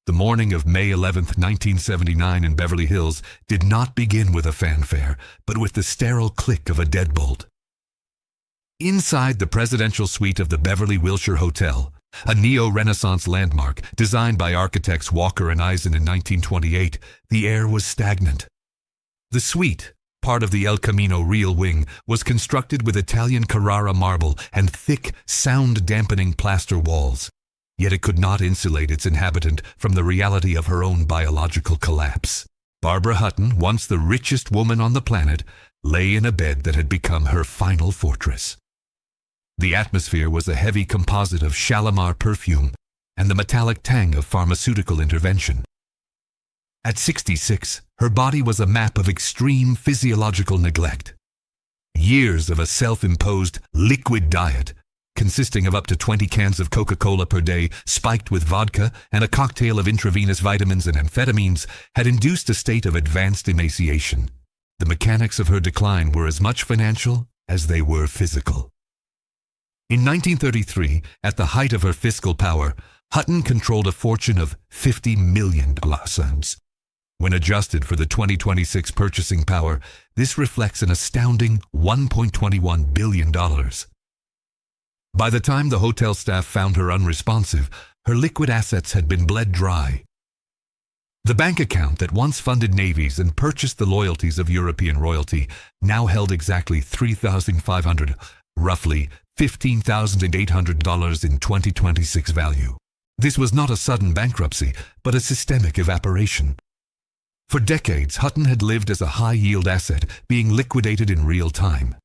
The morning of May 11, 1979 in Beverly Hills did not begin with a fanfare, but with the sterile click of a deadbolt. Inside the presidential suite of the Beverly Wilshire Hotel, a neo-Renaissance landmark designed by architects Walker and Eisen in 1928, the air was stagnant. The suite, part of the El Camino Real wing, was constructed with Italian Carrara marble and thick, sound-dampening plaster walls. Yet it could not insulate its inhabitant from the reality of her own biological collapse. Barbara Hutton, once the richest woman on the planet, lay in a bed that had become her final fortress. The atmosphere was a heavy composite of Shalimar perfume and the metallic tang of pharmaceutical intervention. At 66, her body was a map of extreme physiological neglect. Years of a self-imposed liquid diet, consisting of up to 20 cans of Coca-Cola per day, spiked with vodka and a cocktail of intravenous vitamins and amphetamines, had induced a state of advanced emaciation. The mechanics of her decline were as much financial as they were physical. In 1933, at the height of her fiscal power, Hutton controlled a fortune of $50 million. When adjusted for the 2026 purchasing power, this reflects an astounding $1.21 billion. By the time the hotel staff found her unresponsive, her liquid assets had been bled dry. The bank account that once funded navies and purchased the loyalties of European royalty now held exactly $3,500, roughly $15,800 in 2026 value. This was not a sudden bankruptcy, but a systemic evaporation. For decades, Hutton had lived as a high-yield asset, being liquidated in real time.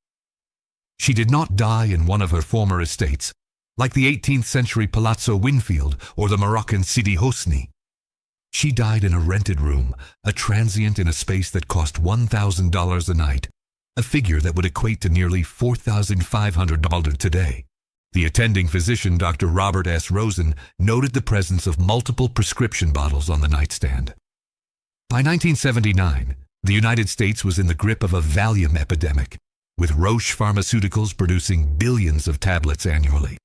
She did not die in one of her former estates, like the 18th-century Palazzo Winfield or the Moroccan Sidi Hosni. She died in a rented room, a transient in a space that cost $1,000 a night, a figure that would equate to nearly $4,500 today. The attending physician, Dr. Robert S. Rosen, noted the presence of multiple prescription bottles on the nightstand. By 1979, the United States was in the grip of a Valium epidemic, with Roche Pharmaceuticals producing billions of tablets annually.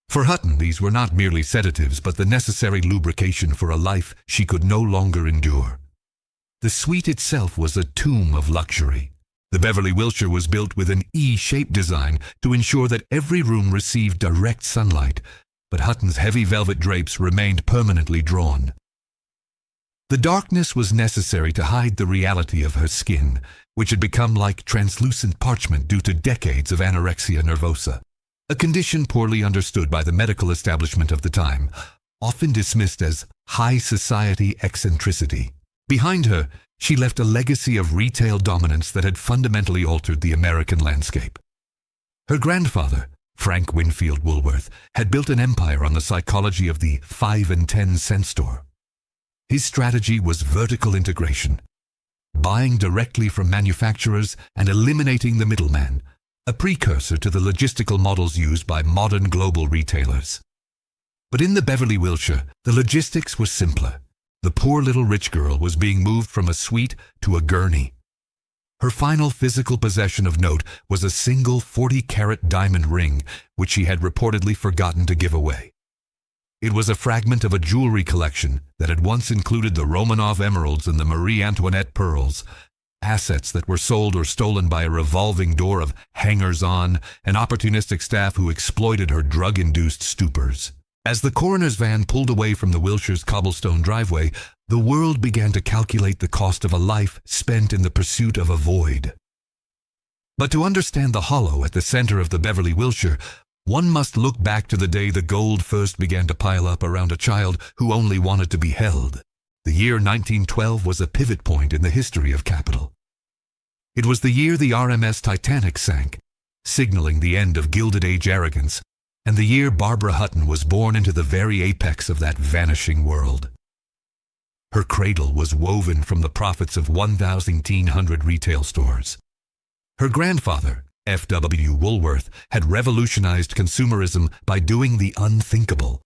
For Hutton, these were not merely sedatives, but the necessary lubrication for a life she could no longer endure. The suite itself was a tomb of luxury. The Beverly Wilshire was built with an E-shaped design to ensure that every room received direct sunlight, but Hutton's heavy velvet drapes remained permanently drawn. The darkness was necessary to hide the reality of her skin, which had become like translucent parchment due to decades of anorexia nervosa, a condition poorly understood by the medical establishment of the time, often dismissed as high society eccentricity. Behind her, she left a legacy of retail dominance that had fundamentally altered the American landscape. Her grandfather, Frank Winfield Woolworth, had built an empire on the psychology of the 5 and 10 cent store. His strategy was vertical integration, buying directly from manufacturers and eliminating the middleman, a precursor to the logistical models used by modern global retailers. But in the Beverly Wilshire, the logistics were simpler. The poor little rich girl was being moved from a suite to a gurney. Her final physical possession of note was a single 40-carat diamond ring, which she had reportedly forgotten to give away. It was a fragment of a jewelry collection that had once included the Romanov emeralds and the Marie Antoinette pearls, assets that were sold or stolen by a revolving door of hangers-on and opportunistic staff who exploited her drug-induced stupors. As the coroner's van pulled away from the Wilshire's cobblestone driveway, the world began to calculate the cost of a life spent in the pursuit of a void. But to understand the hollow at the center of the Beverly Wilshire, one must look back to the day the gold first began to pile up around a child who only wanted to be held. The year 1912 was a pivot point in the history of capital. It was the year the RMS Titanic sank, signaling the end of Gilded Age arrogance, and the year Barbara Hutton was born into the very apex of that vanishing world. Her cradle was woven from the profits of 1,800 retail stores. Her grandfather, F.W. Woolworth, had revolutionized consumerism by doing the unthinkable.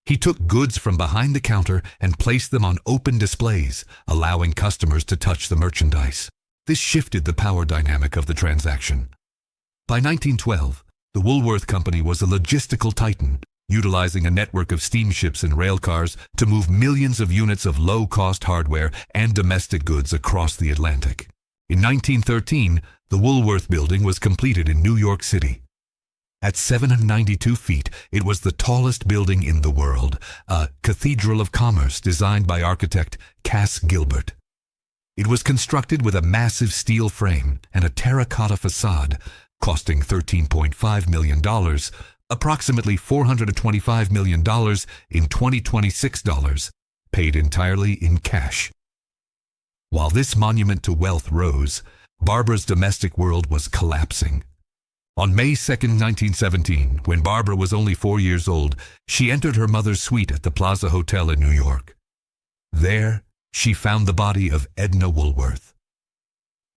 He took goods from behind the counter and placed them on open displays, allowing customers to touch the merchandise. This shifted the power dynamic of the transaction. By 1912, the Woolworth Company was a logistical titan, utilizing a network of steamships and railcars to move millions of units of low-cost hardware and domestic goods across the Atlantic. In 1913, the Woolworth Building was completed in New York City. At 792 feet, it was the tallest building in the world, a cathedral of commerce designed by architect Cass Gilbert. It was constructed with a massive steel frame and a terracotta facade, costing $13.5 million, approximately $425 million in 2026 dollars, paid entirely in cash. While this monument to wealth rose, Barbara's domestic world was collapsing. On May 2, 1917, when Barbara was only 4 years old, she entered her mother's suite at the Plaza Hotel in New York. There, she found the body of Edna Woolworth.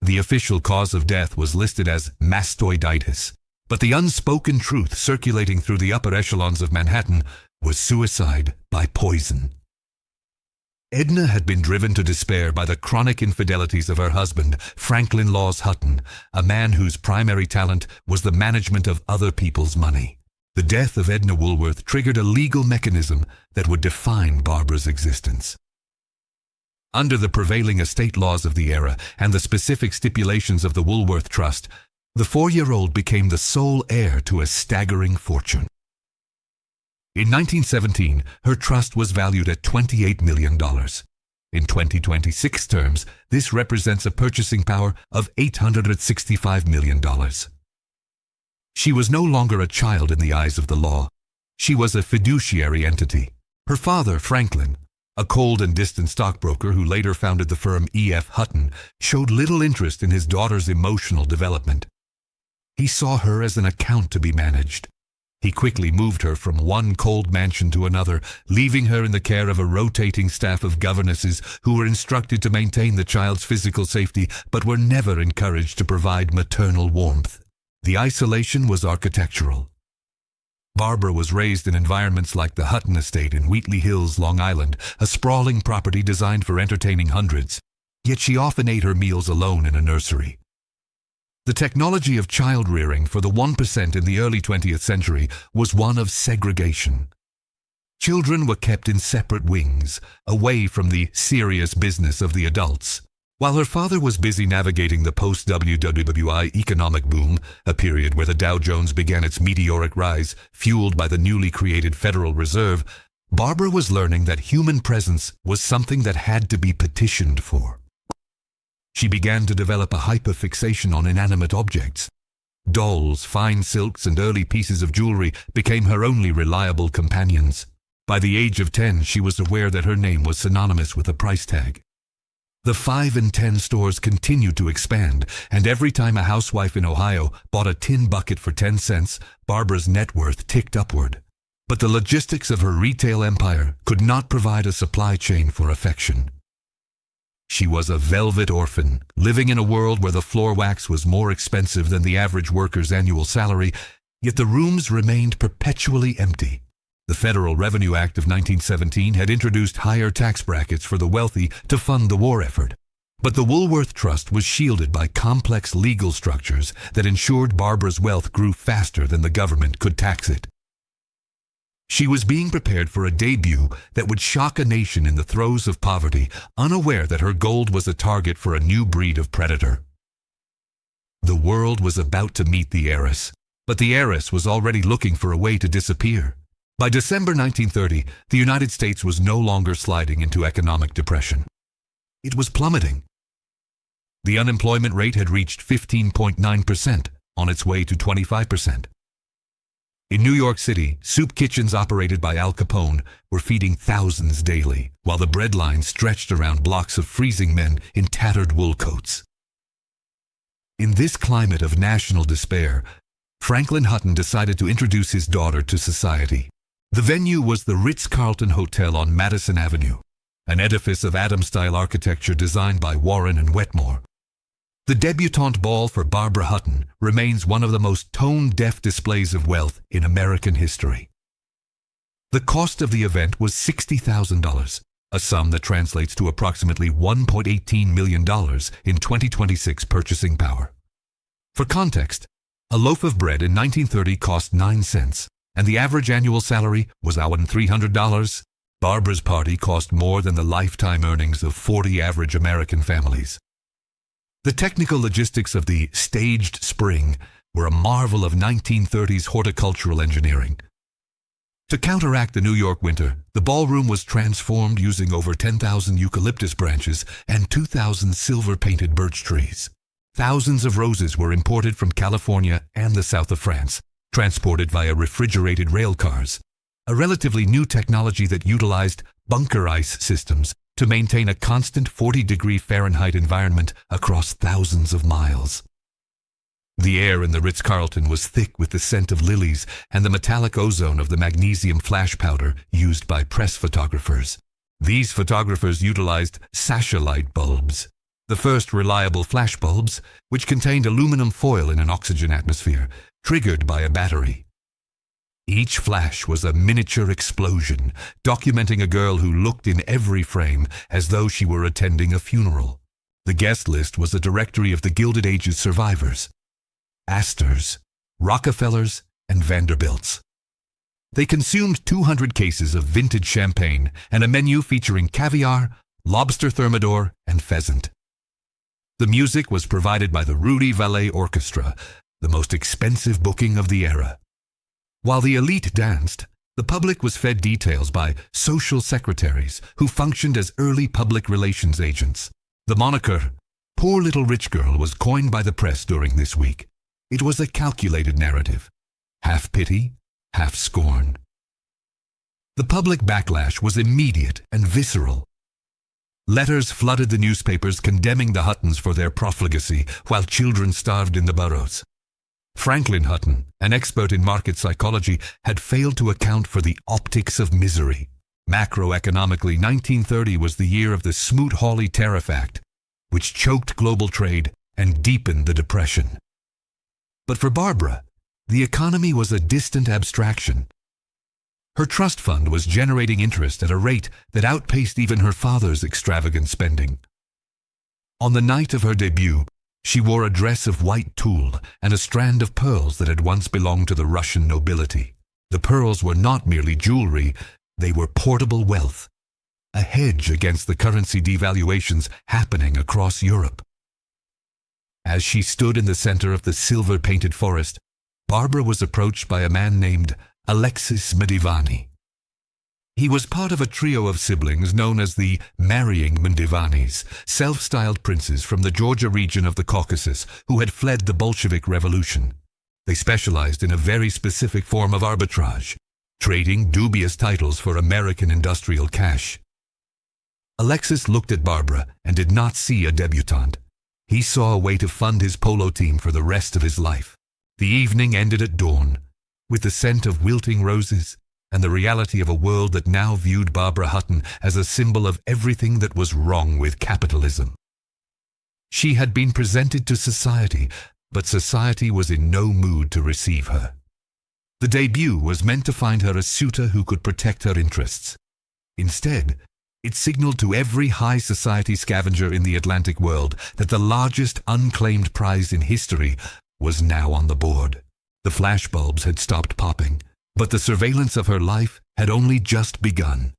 The official cause of death was listed as mastoiditis, but the unspoken truth circulating through the upper echelons of Manhattan was suicide by poison. Edna had been driven to despair by the chronic infidelities of her husband, Franklin Laws Hutton, a man whose primary talent was the management of other people's money. The death of Edna Woolworth triggered a legal mechanism that would define Barbara's existence. Under the prevailing estate laws of the era and the specific stipulations of the Woolworth Trust, the 4-year-old became the sole heir to a staggering fortune. In 1917, her trust was valued at $28 million. In 2026 terms, this represents a purchasing power of $865 million. She was no longer a child in the eyes of the law. She was a fiduciary entity. Her father, Franklin, a cold and distant stockbroker who later founded the firm E.F. Hutton, showed little interest in his daughter's emotional development. He saw her as an account to be managed. He quickly moved her from one cold mansion to another, leaving her in the care of a rotating staff of governesses who were instructed to maintain the child's physical safety but were never encouraged to provide maternal warmth. The isolation was architectural. Barbara was raised in environments like the Hutton Estate in Wheatley Hills, Long Island, a sprawling property designed for entertaining hundreds. Yet she often ate her meals alone in a nursery. The technology of child-rearing for the 1% in the early 20th century was one of segregation. Children were kept in separate wings, away from the serious business of the adults. While her father was busy navigating the post-WWI economic boom, a period where the Dow Jones began its meteoric rise, fueled by the newly created Federal Reserve, Barbara was learning that human presence was something that had to be petitioned for. She began to develop a hyperfixation on inanimate objects. Dolls, fine silks, and early pieces of jewelry became her only reliable companions. By the age of 10, she was aware that her name was synonymous with a price tag. The 5 and 10 stores continued to expand, and every time a housewife in Ohio bought a tin bucket for 10 cents, Barbara's net worth ticked upward. But the logistics of her retail empire could not provide a supply chain for affection. She was a velvet orphan, living in a world where the floor wax was more expensive than the average worker's annual salary, yet the rooms remained perpetually empty. The Federal Revenue Act of 1917 had introduced higher tax brackets for the wealthy to fund the war effort. But the Woolworth Trust was shielded by complex legal structures that ensured Barbara's wealth grew faster than the government could tax it. She was being prepared for a debut that would shock a nation in the throes of poverty, unaware that her gold was a target for a new breed of predator. The world was about to meet the heiress, but the heiress was already looking for a way to disappear. By December 1930, the United States was no longer sliding into economic depression. It was plummeting. The unemployment rate had reached 15.9%, on its way to 25%. In New York City, soup kitchens operated by Al Capone were feeding thousands daily, while the bread line stretched around blocks of freezing men in tattered wool coats. In this climate of national despair, Franklin Hutton decided to introduce his daughter to society. The venue was the Ritz-Carlton Hotel on Madison Avenue, an edifice of Adams-style architecture designed by Warren and Wetmore. The debutante ball for Barbara Hutton remains one of the most tone-deaf displays of wealth in American history. The cost of the event was $60,000, a sum that translates to approximately $1.18 million in 2026 purchasing power. For context, a loaf of bread in 1930 cost 9 cents, and the average annual salary was $300. Barbara's party cost more than the lifetime earnings of 40 average American families. The technical logistics of the staged spring were a marvel of 1930s horticultural engineering. To counteract the New York winter, the ballroom was transformed using over 10,000 eucalyptus branches and 2,000 silver-painted birch trees. Thousands of roses were imported from California and the south of France, transported via refrigerated rail cars, a relatively new technology that utilized bunker ice systems to maintain a constant 40-degree Fahrenheit environment across thousands of miles. The air in the Ritz-Carlton was thick with the scent of lilies and the metallic ozone of the magnesium flash powder used by press photographers. These photographers utilized sachet bulbs, the first reliable flash bulbs, which contained aluminum foil in an oxygen atmosphere, triggered by a battery. Each flash was a miniature explosion, documenting a girl who looked in every frame as though she were attending a funeral. The guest list was a directory of the Gilded Age's survivors: Astors, Rockefellers, and Vanderbilts. They consumed 200 cases of vintage champagne and a menu featuring caviar, lobster thermidor, and pheasant. The music was provided by the Rudy Vallee Orchestra, the most expensive booking of the era. While the elite danced, the public was fed details by social secretaries who functioned as early public relations agents. The moniker, "Poor Little Rich Girl," was coined by the press during this week. It was a calculated narrative, half pity, half scorn. The public backlash was immediate and visceral. Letters flooded the newspapers condemning the Huttons for their profligacy while children starved in the boroughs. Franklin Hutton, an expert in market psychology, had failed to account for the optics of misery. Macroeconomically, 1930 was the year of the Smoot-Hawley Tariff Act, which choked global trade and deepened the Depression. But for Barbara, the economy was a distant abstraction. Her trust fund was generating interest at a rate that outpaced even her father's extravagant spending. On the night of her debut, she wore a dress of white tulle and a strand of pearls that had once belonged to the Russian nobility. The pearls were not merely jewelry, they were portable wealth, a hedge against the currency devaluations happening across Europe. As she stood in the center of the silver-painted forest, Barbara was approached by a man named Alexis Medivani. He was part of a trio of siblings known as the Marrying Mendivanis, self-styled princes from the Georgia region of the Caucasus who had fled the Bolshevik Revolution. They specialized in a very specific form of arbitrage, trading dubious titles for American industrial cash. Alexis looked at Barbara and did not see a debutante. He saw a way to fund his polo team for the rest of his life. The evening ended at dawn, with the scent of wilting roses and the reality of a world that now viewed Barbara Hutton as a symbol of everything that was wrong with capitalism. She had been presented to society, but society was in no mood to receive her. The debut was meant to find her a suitor who could protect her interests. Instead, it signaled to every high society scavenger in the Atlantic world that the largest unclaimed prize in history was now on the board. The flashbulbs had stopped popping, but the surveillance of her life had only just begun.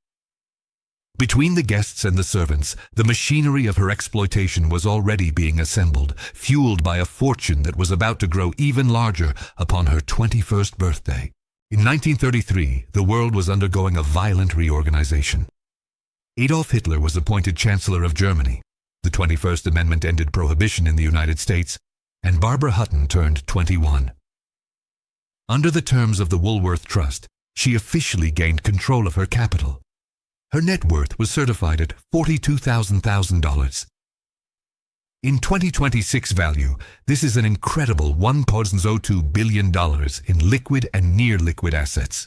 Between the guests and the servants, the machinery of her exploitation was already being assembled, fueled by a fortune that was about to grow even larger upon her 21st birthday. In 1933, the world was undergoing a violent reorganization. Adolf Hitler was appointed Chancellor of Germany. The 21st Amendment ended prohibition in the United States, and Barbara Hutton turned 21. Under the terms of the Woolworth Trust, she officially gained control of her capital. Her net worth was certified at $42,000. In 2026 value, this is an incredible $1.02 billion in liquid and near-liquid assets.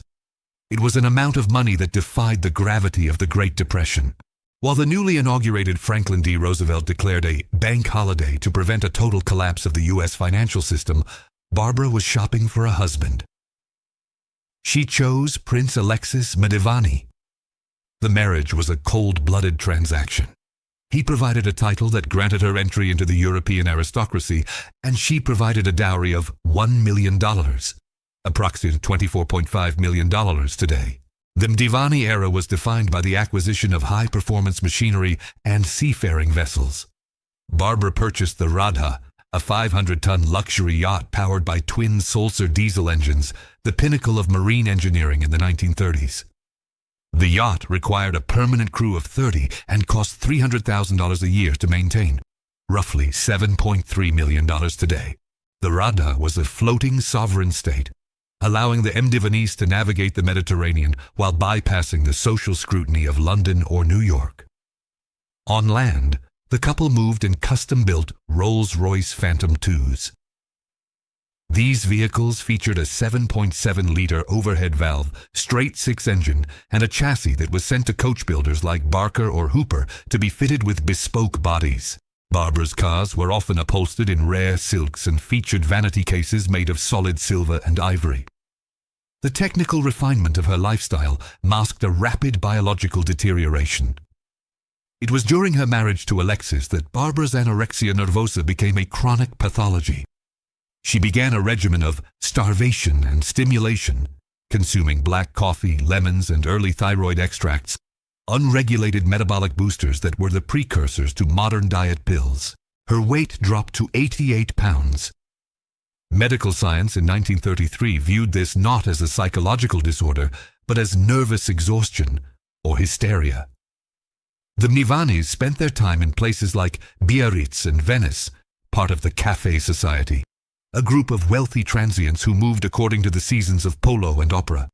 It was an amount of money that defied the gravity of the Great Depression. While the newly inaugurated Franklin D. Roosevelt declared a bank holiday to prevent a total collapse of the U.S. financial system, Barbara was shopping for a husband. She chose Prince Alexis Medivani. The marriage was a cold-blooded transaction. He provided a title that granted her entry into the European aristocracy, and she provided a dowry of $1 million. approximately $24.5 million today. The Mdivani era was defined by the acquisition of high-performance machinery and seafaring vessels. Barbara purchased the Radha, a 500-ton luxury yacht powered by twin Sulzer diesel engines, the pinnacle of marine engineering in the 1930s. The yacht required a permanent crew of 30 and cost $300,000 a year to maintain, roughly $7.3 million today. The Radha was a floating sovereign state, allowing the Mdivanese to navigate the Mediterranean while bypassing the social scrutiny of London or New York. On land, the couple moved in custom-built Rolls-Royce Phantom IIs. These vehicles featured a 7.7-liter overhead valve, straight-six engine, and a chassis that was sent to coach builders like Barker or Hooper to be fitted with bespoke bodies. Barbara's cars were often upholstered in rare silks and featured vanity cases made of solid silver and ivory. The technical refinement of her lifestyle masked a rapid biological deterioration. It was during her marriage to Alexis that Barbara's anorexia nervosa became a chronic pathology. She began a regimen of starvation and stimulation, consuming black coffee, lemons, and early thyroid extracts, unregulated metabolic boosters that were the precursors to modern diet pills. Her weight dropped to 88 pounds. Medical science in 1933 viewed this not as a psychological disorder, but as nervous exhaustion or hysteria. The Mdivanis spent their time in places like Biarritz and Venice, part of the Café Society, a group of wealthy transients who moved according to the seasons of polo and opera.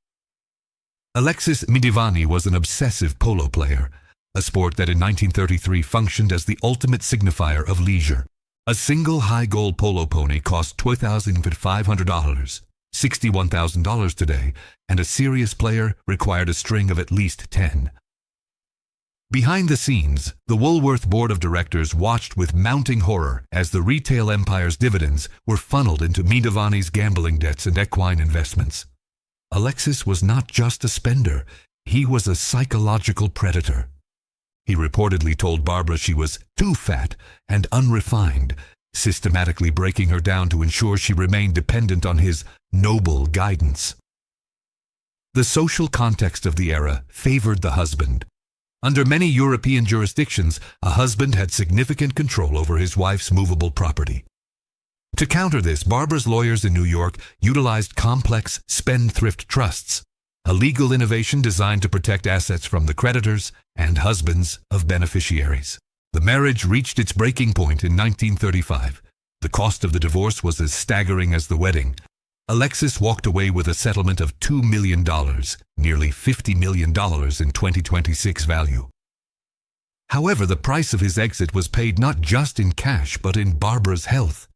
Alexis Mdivani was an obsessive polo player, a sport that in 1933 functioned as the ultimate signifier of leisure. A single high-goal polo pony cost $12,500, $61,000 today, and a serious player required a string of at least 10. Behind the scenes, the Woolworth Board of Directors watched with mounting horror as the retail empire's dividends were funneled into Mdivani's gambling debts and equine investments. Alexis was not just a spender, he was a psychological predator. He reportedly told Barbara she was too fat and unrefined, systematically breaking her down to ensure she remained dependent on his noble guidance. The social context of the era favored the husband. Under many European jurisdictions, a husband had significant control over his wife's movable property. To counter this, Barbara's lawyers in New York utilized complex spendthrift trusts, a legal innovation designed to protect assets from the creditors and husbands of beneficiaries. The marriage reached its breaking point in 1935. The cost of the divorce was as staggering as the wedding. Alexis walked away with a settlement of $2 million, nearly $50 million in 2026 value. However, the price of his exit was paid not just in cash but in Barbara's health.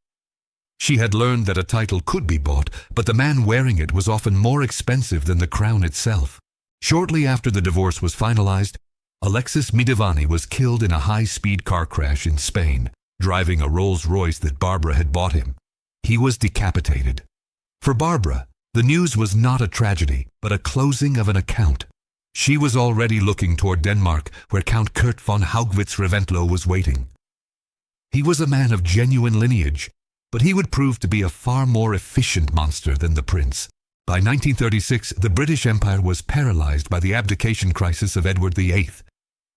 She had learned that a title could be bought, but the man wearing it was often more expensive than the crown itself. Shortly after the divorce was finalized, Alexis Mdivani was killed in a high-speed car crash in Spain, driving a Rolls-Royce that Barbara had bought him. He was decapitated. For Barbara, the news was not a tragedy, but a closing of an account. She was already looking toward Denmark, where Count Kurt von Haugwitz-Reventlow was waiting. He was a man of genuine lineage, but he would prove to be a far more efficient monster than the prince. By 1936, the British Empire was paralyzed by the abdication crisis of Edward VIII.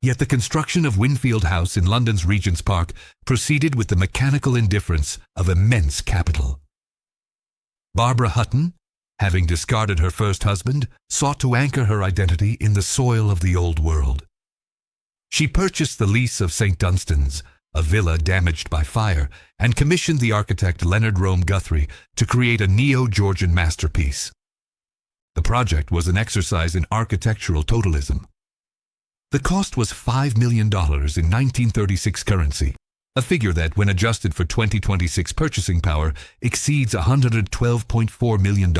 Yet the construction of Winfield House in London's Regent's Park proceeded with the mechanical indifference of immense capital. Barbara Hutton, having discarded her first husband, sought to anchor her identity in the soil of the old world. She purchased the lease of St. Dunstan's, a villa damaged by fire, and commissioned the architect Leonard Rome Guthrie to create a neo-Georgian masterpiece. The project was an exercise in architectural totalism. The cost was $5 million in 1936 currency, a figure that, when adjusted for 2026 purchasing power, exceeds $112.4 million.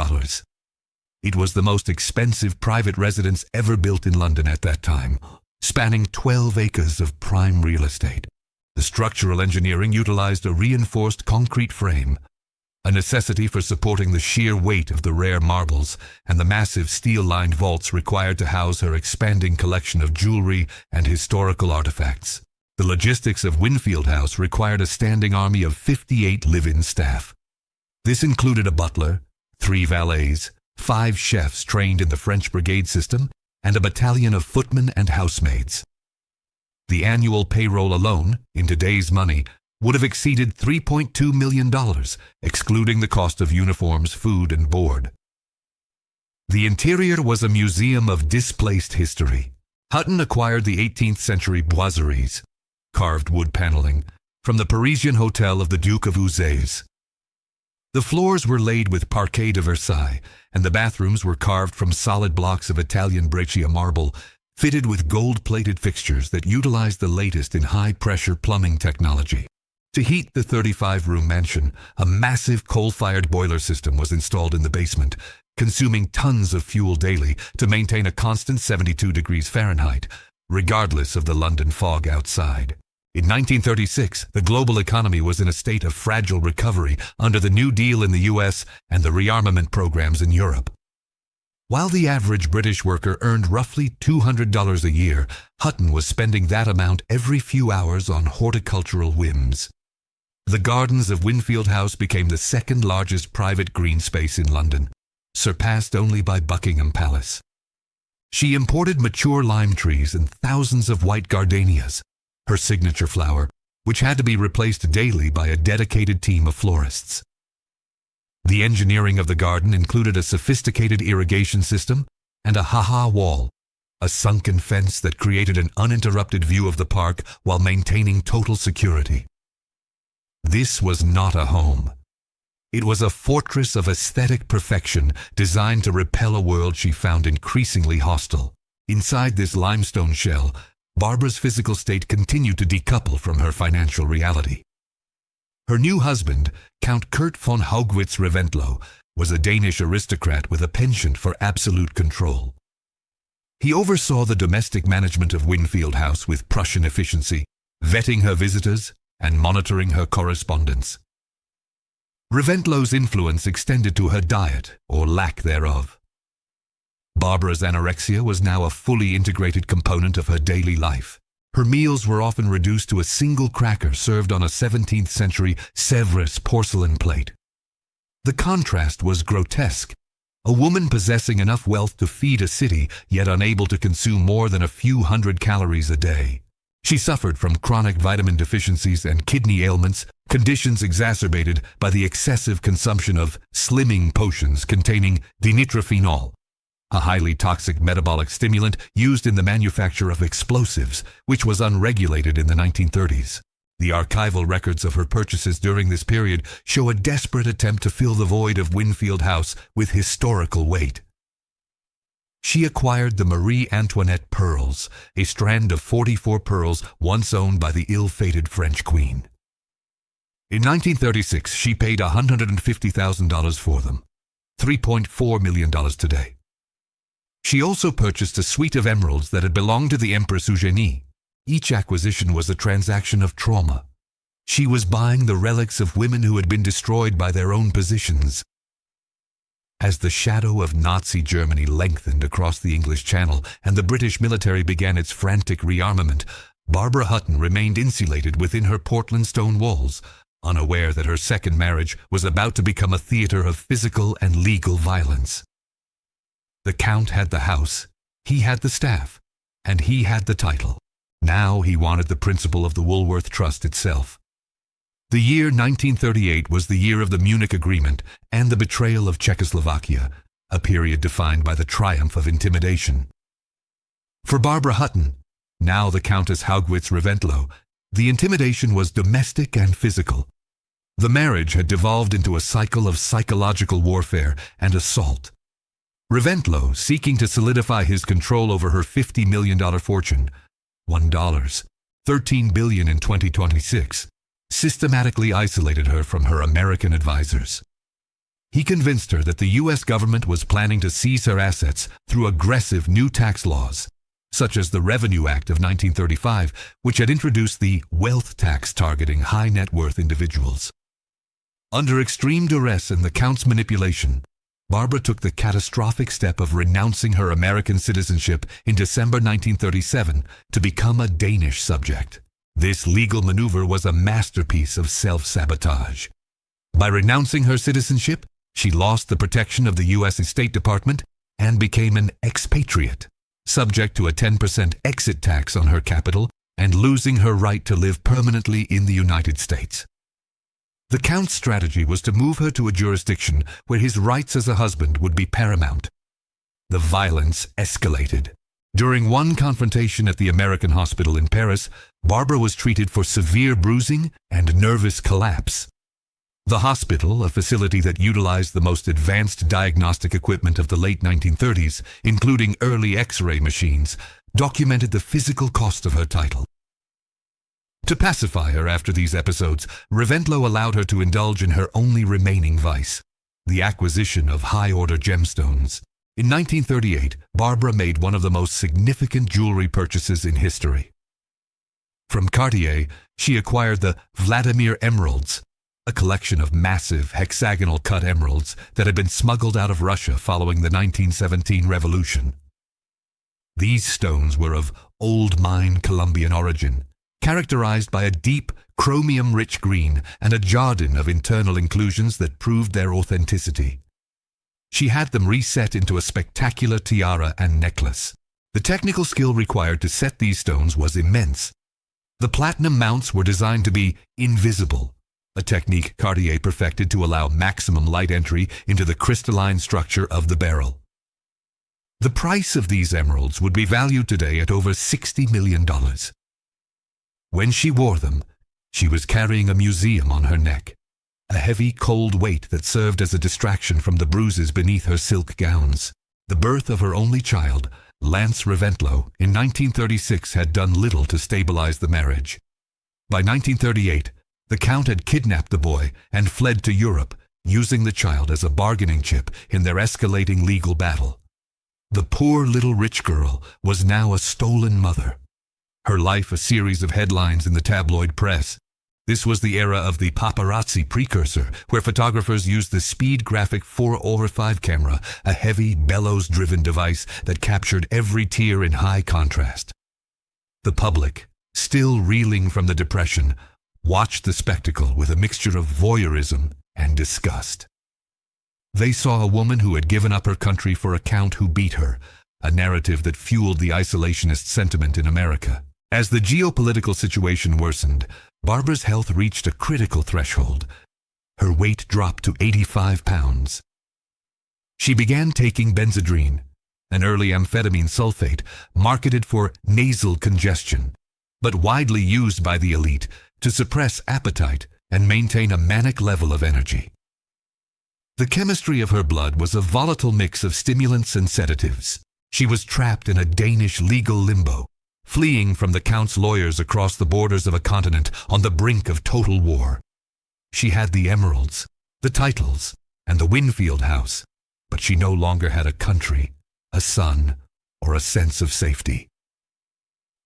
It was the most expensive private residence ever built in London at that time, spanning 12 acres of prime real estate. The structural engineering utilized a reinforced concrete frame, a necessity for supporting the sheer weight of the rare marbles and the massive steel-lined vaults required to house her expanding collection of jewelry and historical artifacts. The logistics of Winfield House required a standing army of 58 live-in staff. This included a butler, 3 valets, 5 chefs trained in the French brigade system, and a battalion of footmen and housemaids. The annual payroll alone, in today's money, would have exceeded $3.2 million, excluding the cost of uniforms, food, and board. The interior was a museum of displaced history. Hutton acquired the 18th century boiseries, carved wood paneling, from the Parisian hotel of the Duke of Uzès. The floors were laid with parquet de Versailles, and the bathrooms were carved from solid blocks of Italian breccia marble, fitted with gold-plated fixtures that utilized the latest in high-pressure plumbing technology. To heat the 35-room mansion, a massive coal-fired boiler system was installed in the basement, consuming tons of fuel daily to maintain a constant 72 degrees Fahrenheit, regardless of the London fog outside. In 1936, the global economy was in a state of fragile recovery under the New Deal in the US and the rearmament programs in Europe. While the average British worker earned roughly $200 a year, Hutton was spending that amount every few hours on horticultural whims. The gardens of Winfield House became the second largest private green space in London, surpassed only by Buckingham Palace. She imported mature lime trees and thousands of white gardenias, her signature flower, which had to be replaced daily by a dedicated team of florists. The engineering of the garden included a sophisticated irrigation system and a ha-ha wall, a sunken fence that created an uninterrupted view of the park while maintaining total security. This was not a home. It was a fortress of aesthetic perfection designed to repel a world she found increasingly hostile. Inside this limestone shell, Barbara's physical state continued to decouple from her financial reality. Her new husband, Count Kurt von Haugwitz-Reventlow, was a Danish aristocrat with a penchant for absolute control. He oversaw the domestic management of Winfield House with Prussian efficiency, vetting her visitors and monitoring her correspondence. Reventlow's influence extended to her diet, or lack thereof. Barbara's anorexia was now a fully integrated component of her daily life. Her meals were often reduced to a single cracker served on a 17th century Sèvres porcelain plate. The contrast was grotesque. A woman possessing enough wealth to feed a city, yet unable to consume more than a few hundred calories a day. She suffered from chronic vitamin deficiencies and kidney ailments, conditions exacerbated by the excessive consumption of slimming potions containing dinitrophenol, a highly toxic metabolic stimulant used in the manufacture of explosives, which was unregulated in the 1930s. The archival records of her purchases during this period show a desperate attempt to fill the void of Winfield House with historical weight. She acquired the Marie Antoinette pearls, a strand of 44 pearls once owned by the ill-fated French queen. In 1936, she paid $150,000 for them, $3.4 million today. She also purchased a suite of emeralds that had belonged to the Empress Eugénie. Each acquisition was a transaction of trauma. She was buying the relics of women who had been destroyed by their own positions. As the shadow of Nazi Germany lengthened across the English Channel and the British military began its frantic rearmament, Barbara Hutton remained insulated within her Portland stone walls, unaware that her second marriage was about to become a theater of physical and legal violence. The Count had the house, he had the staff, and he had the title. Now he wanted the principal of the Woolworth Trust itself. The year 1938 was the year of the Munich Agreement and the betrayal of Czechoslovakia, a period defined by the triumph of intimidation. For Barbara Hutton, now the Countess Haugwitz-Reventlow, the intimidation was domestic and physical. The marriage had devolved into a cycle of psychological warfare and assault. Reventlow, seeking to solidify his control over her $50 million fortune, $13 billion in 2026, systematically isolated her from her American advisors. He convinced her that the U.S. government was planning to seize her assets through aggressive new tax laws, such as the Revenue Act of 1935, which had introduced the wealth tax targeting high net worth individuals. Under extreme duress and the Count's manipulation, Barbara took the catastrophic step of renouncing her American citizenship in December 1937 to become a Danish subject. This legal maneuver was a masterpiece of self-sabotage. By renouncing her citizenship, She lost the protection of the U.S. State Department and became an expatriate, subject to a 10% exit tax on her capital and losing her right to live permanently in the United States. The Count's strategy was to move her to a jurisdiction where his rights as a husband would be paramount. The violence escalated. During one confrontation at the American hospital in Paris, Barbara was treated for severe bruising and nervous collapse. The hospital, a facility that utilized the most advanced diagnostic equipment of the late 1930s, including early X-ray machines, documented the physical cost of her title. To pacify her after these episodes, Reventlow allowed her to indulge in her only remaining vice, the acquisition of high-order gemstones. In 1938, Barbara made one of the most significant jewelry purchases in history. From Cartier, she acquired the Vladimir emeralds, a collection of massive hexagonal-cut emeralds that had been smuggled out of Russia following the 1917 revolution. These stones were of old-mine Colombian origin, characterized by a deep, chromium-rich green and a jardin of internal inclusions that proved their authenticity. She had them reset into a spectacular tiara and necklace. The technical skill required to set these stones was immense. The platinum mounts were designed to be invisible, a technique Cartier perfected to allow maximum light entry into the crystalline structure of the beryl. The price of these emeralds would be valued today at over $60 million. When she wore them, she was carrying a museum on her neck, a heavy, cold weight that served as a distraction from the bruises beneath her silk gowns. The birth of her only child, Lance Reventlow, in 1936 had done little to stabilize the marriage. By 1938, the Count had kidnapped the boy and fled to Europe, using the child as a bargaining chip in their escalating legal battle. The poor little rich girl was now a stolen mother. Her life a series of headlines in the tabloid press. This was the era of the paparazzi precursor, where photographers used the Speed Graphic 4/5 camera, a heavy, bellows-driven device that captured every tear in high contrast. The public, still reeling from the Depression, watched the spectacle with a mixture of voyeurism and disgust. They saw a woman who had given up her country for a count who beat her, a narrative that fueled the isolationist sentiment in America. As the geopolitical situation worsened, Barbara's health reached a critical threshold. Her weight dropped to 85 pounds. She began taking Benzedrine, an early amphetamine sulfate marketed for nasal congestion, but widely used by the elite to suppress appetite and maintain a manic level of energy. The chemistry of her blood was a volatile mix of stimulants and sedatives. She was trapped in a Danish legal limbo, fleeing from the Count's lawyers across the borders of a continent on the brink of total war. She had the emeralds, the titles, and the Winfield house, but she no longer had a country, a son, or a sense of safety.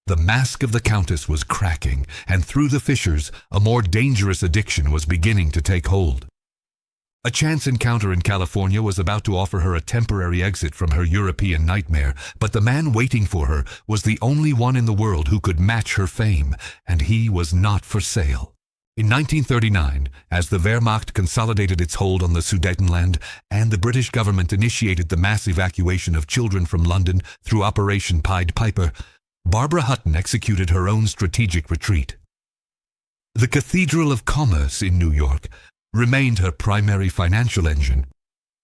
The mask of the Countess was cracking, and through the fissures, a more dangerous addiction was beginning to take hold. A chance encounter in California was about to offer her a temporary exit from her European nightmare, but the man waiting for her was the only one in the world who could match her fame, and he was not for sale. In 1939, as the Wehrmacht consolidated its hold on the Sudetenland and the British government initiated the mass evacuation of children from London through Operation Pied Piper, Barbara Hutton executed her own strategic retreat. The Cathedral of Commerce in New York remained her primary financial engine,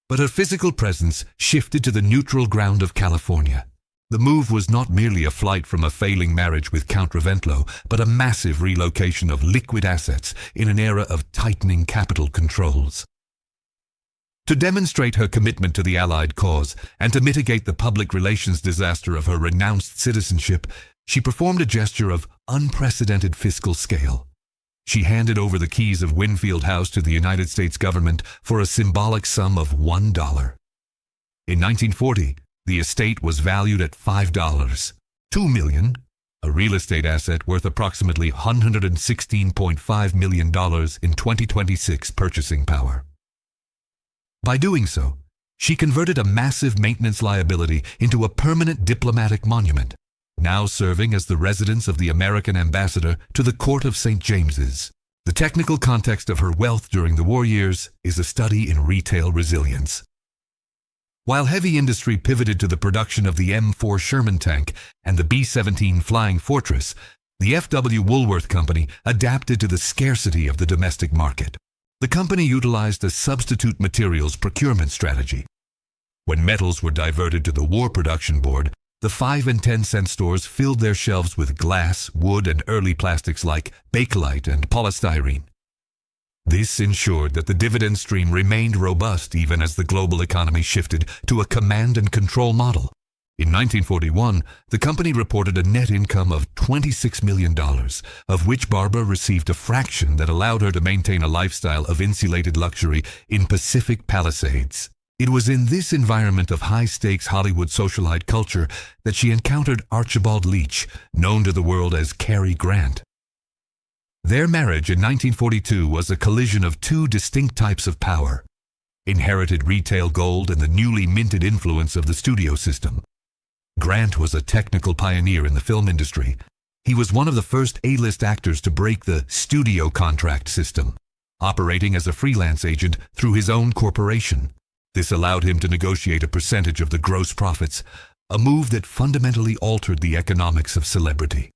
but her physical presence shifted to the neutral ground of California. The move was not merely a flight from a failing marriage with Count Reventlow, but a massive relocation of liquid assets in an era of tightening capital controls. To demonstrate her commitment to the Allied cause and to mitigate the public relations disaster of her renounced citizenship, she performed a gesture of unprecedented fiscal scale. She handed over the keys of Winfield House to the United States government for a symbolic sum of $1. In 1940, the estate was valued at $5. $2 million, a real estate asset worth approximately $116.5 million in 2026 purchasing power. By doing so, she converted a massive maintenance liability into a permanent diplomatic monument, now serving as the residence of the American ambassador to the Court of St. James's. The technical context of her wealth during the war years is a study in retail resilience. While heavy industry pivoted to the production of the M4 Sherman tank and the B-17 Flying Fortress, the F.W. Woolworth Company adapted to the scarcity of the domestic market. The company utilized a substitute materials procurement strategy. When metals were diverted to the war production board, the 5 and 10 cent stores filled their shelves with glass, wood, and early plastics like Bakelite and polystyrene. This ensured that the dividend stream remained robust even as the global economy shifted to a command and control model. In 1941, the company reported a net income of $26 million, of which Barbara received a fraction that allowed her to maintain a lifestyle of insulated luxury in Pacific Palisades. It was in this environment of high-stakes Hollywood socialite culture that she encountered Archibald Leach, known to the world as Cary Grant. Their marriage in 1942 was a collision of two distinct types of power: inherited retail gold and the newly minted influence of the studio system. Grant was a technical pioneer in the film industry. He was one of the first A-list actors to break the studio contract system, operating as a freelance agent through his own corporation. This allowed him to negotiate a percentage of the gross profits, a move that fundamentally altered the economics of celebrity.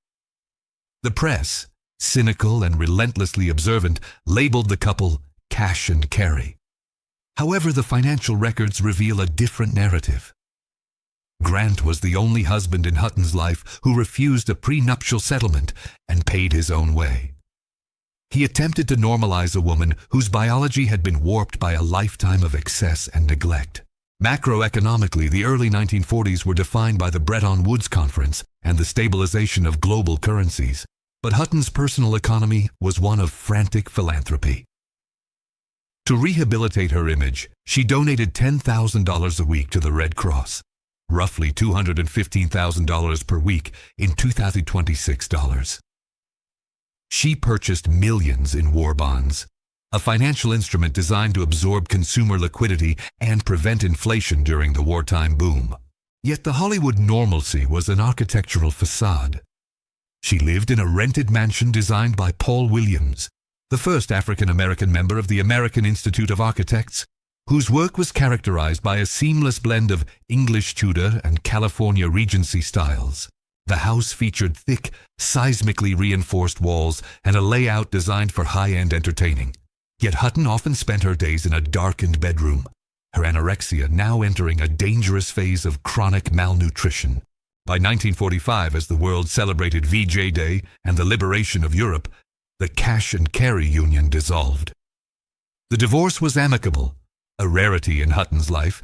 The press, cynical and relentlessly observant, labeled the couple cash and carry. However, the financial records reveal a different narrative. Grant was the only husband in Hutton's life who refused a prenuptial settlement and paid his own way. He attempted to normalize a woman whose biology had been warped by a lifetime of excess and neglect. Macroeconomically, the early 1940s were defined by the Bretton Woods Conference and the stabilization of global currencies. But Hutton's personal economy was one of frantic philanthropy. To rehabilitate her image, she donated $10,000 a week to the Red Cross, roughly $215,000 per week in 2026 dollars. She purchased millions in war bonds, a financial instrument designed to absorb consumer liquidity and prevent inflation during the wartime boom. Yet the Hollywood normalcy was an architectural facade. She lived in a rented mansion designed by Paul Williams, the first African-American member of the American Institute of Architects, whose work was characterized by a seamless blend of English Tudor and California Regency styles. The house featured thick, seismically reinforced walls and a layout designed for high-end entertaining. Yet Hutton often spent her days in a darkened bedroom, her anorexia now entering a dangerous phase of chronic malnutrition. By 1945, as the world celebrated VJ Day and the liberation of Europe, the cash and carry union dissolved. The divorce was amicable, a rarity in Hutton's life,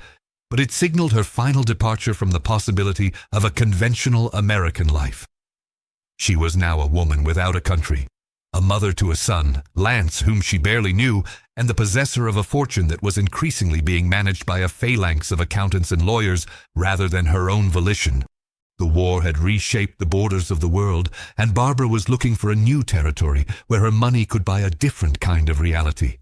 but it signaled her final departure from the possibility of a conventional American life. She was now a woman without a country, a mother to a son, Lance, whom she barely knew, and the possessor of a fortune that was increasingly being managed by a phalanx of accountants and lawyers rather than her own volition. The war had reshaped the borders of the world, and Barbara was looking for a new territory where her money could buy a different kind of reality.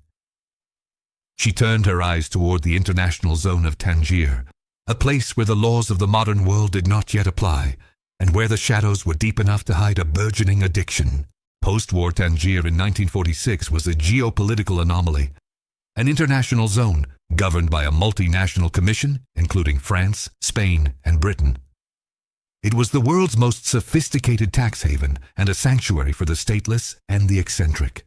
She turned her eyes toward the international zone of Tangier, a place where the laws of the modern world did not yet apply, and where the shadows were deep enough to hide a burgeoning addiction. Post-war Tangier in 1946 was a geopolitical anomaly, an international zone governed by a multinational commission, including France, Spain, and Britain. It was the world's most sophisticated tax haven and a sanctuary for the stateless and the eccentric.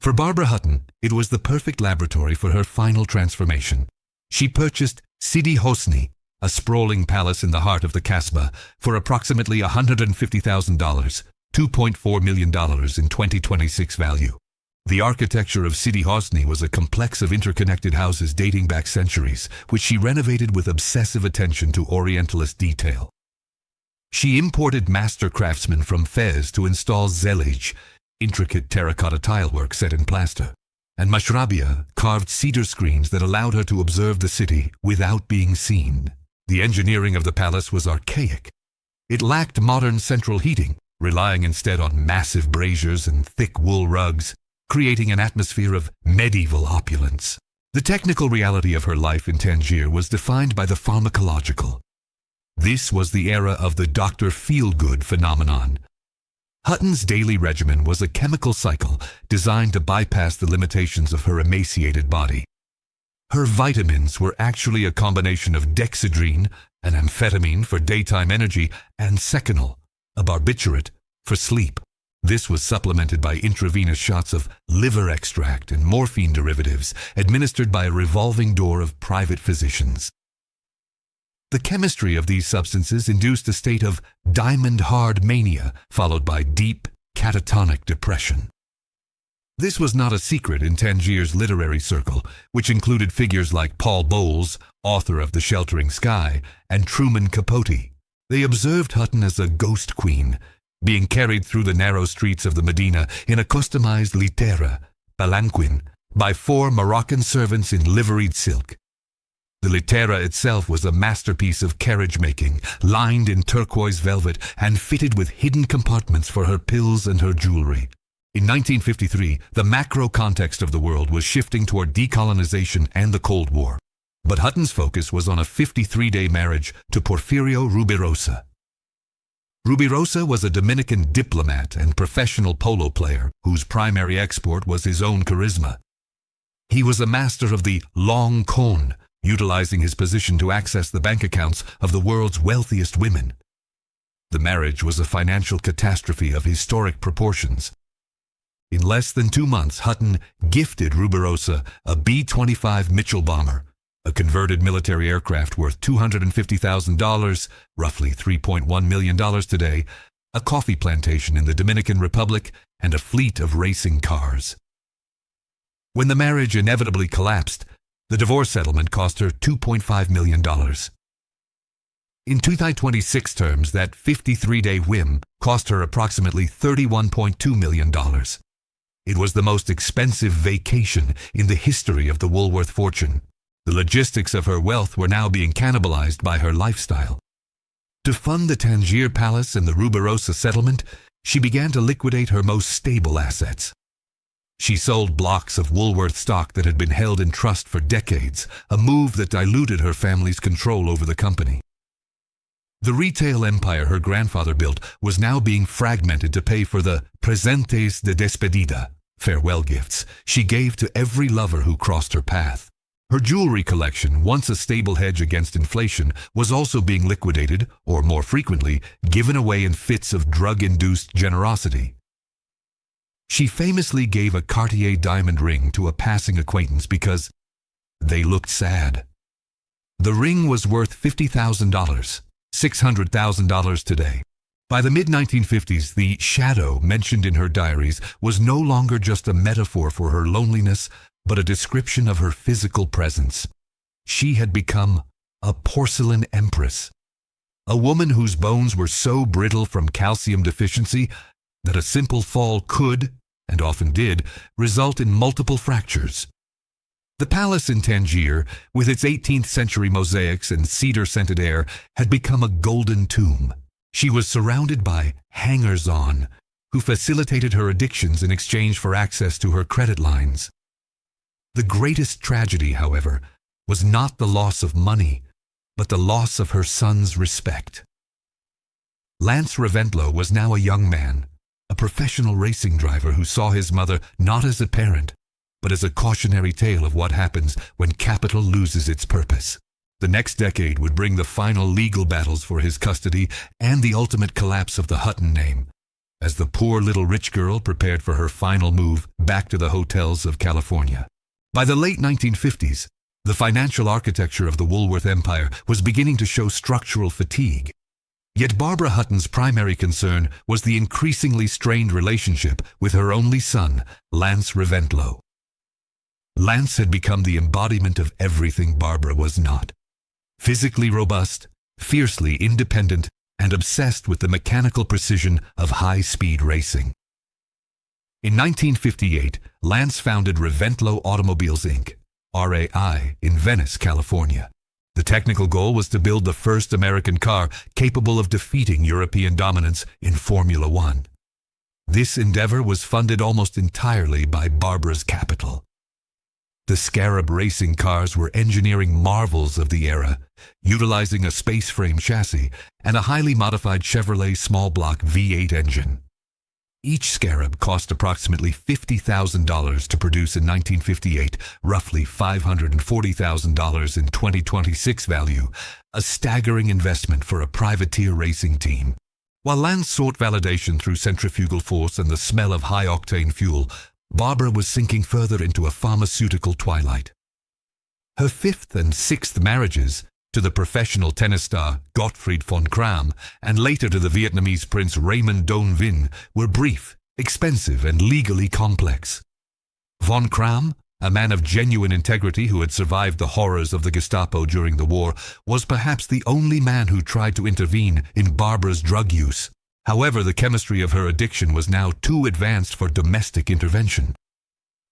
For Barbara Hutton, it was the perfect laboratory for her final transformation. She purchased Sidi Hosni, a sprawling palace in the heart of the Kasbah, for approximately $150,000, $2.4 million in 2026 value. The architecture of Sidi Hosni was a complex of interconnected houses dating back centuries, which she renovated with obsessive attention to Orientalist detail. She imported master craftsmen from Fez to install zellige, intricate terracotta tilework set in plaster, and mashrabia, carved cedar screens that allowed her to observe the city without being seen. The engineering of the palace was archaic. It lacked modern central heating, relying instead on massive braziers and thick wool rugs, creating an atmosphere of medieval opulence. The technical reality of her life in Tangier was defined by the pharmacological. This was the era of the Dr. Feelgood phenomenon. Hutton's daily regimen was a chemical cycle designed to bypass the limitations of her emaciated body. Her vitamins were actually a combination of dexedrine, an amphetamine for daytime energy, and seconal, a barbiturate, for sleep. This was supplemented by intravenous shots of liver extract and morphine derivatives administered by a revolving door of private physicians. The chemistry of these substances induced a state of diamond-hard mania followed by deep, catatonic depression. This was not a secret in Tangier's literary circle, which included figures like Paul Bowles, author of The Sheltering Sky, and Truman Capote. They observed Hutton as a ghost queen, being carried through the narrow streets of the Medina in a customized litera, palanquin, by 4 Moroccan servants in liveried silk. The litera itself was a masterpiece of carriage-making, lined in turquoise velvet and fitted with hidden compartments for her pills and her jewelry. In 1953, the macro context of the world was shifting toward decolonization and the Cold War. But Hutton's focus was on a 53-day marriage to Porfirio Rubirosa. Rubirosa was a Dominican diplomat and professional polo player whose primary export was his own charisma. He was a master of the long con, utilizing his position to access the bank accounts of the world's wealthiest women. The marriage was a financial catastrophe of historic proportions. In less than 2 months, Hutton gifted Rubirosa a B-25 Mitchell bomber, a converted military aircraft worth $250,000, roughly $3.1 million today, a coffee plantation in the Dominican Republic, and a fleet of racing cars. When the marriage inevitably collapsed, the divorce settlement cost her $2.5 million. In 2026 terms, that 53-day whim cost her approximately $31.2 million. It was the most expensive vacation in the history of the Woolworth fortune. The logistics of her wealth were now being cannibalized by her lifestyle. To fund the Tangier Palace and the Rubirosa settlement, she began to liquidate her most stable assets. She sold blocks of Woolworth stock that had been held in trust for decades, a move that diluted her family's control over the company. The retail empire her grandfather built was now being fragmented to pay for the presentes de despedida, farewell gifts, she gave to every lover who crossed her path. Her jewelry collection, once a stable hedge against inflation, was also being liquidated, or more frequently, given away in fits of drug-induced generosity. She famously gave a Cartier diamond ring to a passing acquaintance because they looked sad. The ring was worth $50,000, $600,000 today. By the mid-1950s, the shadow mentioned in her diaries was no longer just a metaphor for her loneliness, but a description of her physical presence. She had become a porcelain empress, a woman whose bones were so brittle from calcium deficiency that a simple fall could, and often did, result in multiple fractures. The palace in Tangier, with its 18th century mosaics and cedar-scented air, had become a golden tomb. She was surrounded by hangers-on, who facilitated her addictions in exchange for access to her credit lines. The greatest tragedy, however, was not the loss of money, but the loss of her son's respect. Lance Reventlow was now a young man, a professional racing driver who saw his mother not as a parent, but as a cautionary tale of what happens when capital loses its purpose. The next decade would bring the final legal battles for his custody and the ultimate collapse of the Hutton name, as the poor little rich girl prepared for her final move back to the hotels of California. By the late 1950s, the financial architecture of the Woolworth Empire was beginning to show structural fatigue. Yet Barbara Hutton's primary concern was the increasingly strained relationship with her only son, Lance Reventlow. Lance had become the embodiment of everything Barbara was not. Physically robust, fiercely independent, and obsessed with the mechanical precision of high-speed racing. In 1958, Lance founded Reventlow Automobiles Inc., RAI, in Venice, California. The technical goal was to build the first American car capable of defeating European dominance in Formula One. This endeavor was funded almost entirely by Barbara's capital. The Scarab racing cars were engineering marvels of the era, utilizing a space frame chassis and a highly modified Chevrolet small block V8 engine. Each scarab cost approximately $50,000 to produce in 1958, roughly $540,000 in 2026 value, a staggering investment for a privateer racing team. While Lance sought validation through centrifugal force and the smell of high-octane fuel, Barbara was sinking further into a pharmaceutical twilight. Her fifth and sixth marriages, to the professional tennis star Gottfried von Cramm and later to the Vietnamese prince Raymond Don Vinh, were brief, expensive, and legally complex. Von Cramm, a man of genuine integrity who had survived the horrors of the Gestapo during the war, was perhaps the only man who tried to intervene in Barbara's drug use. However, the chemistry of her addiction was now too advanced for domestic intervention.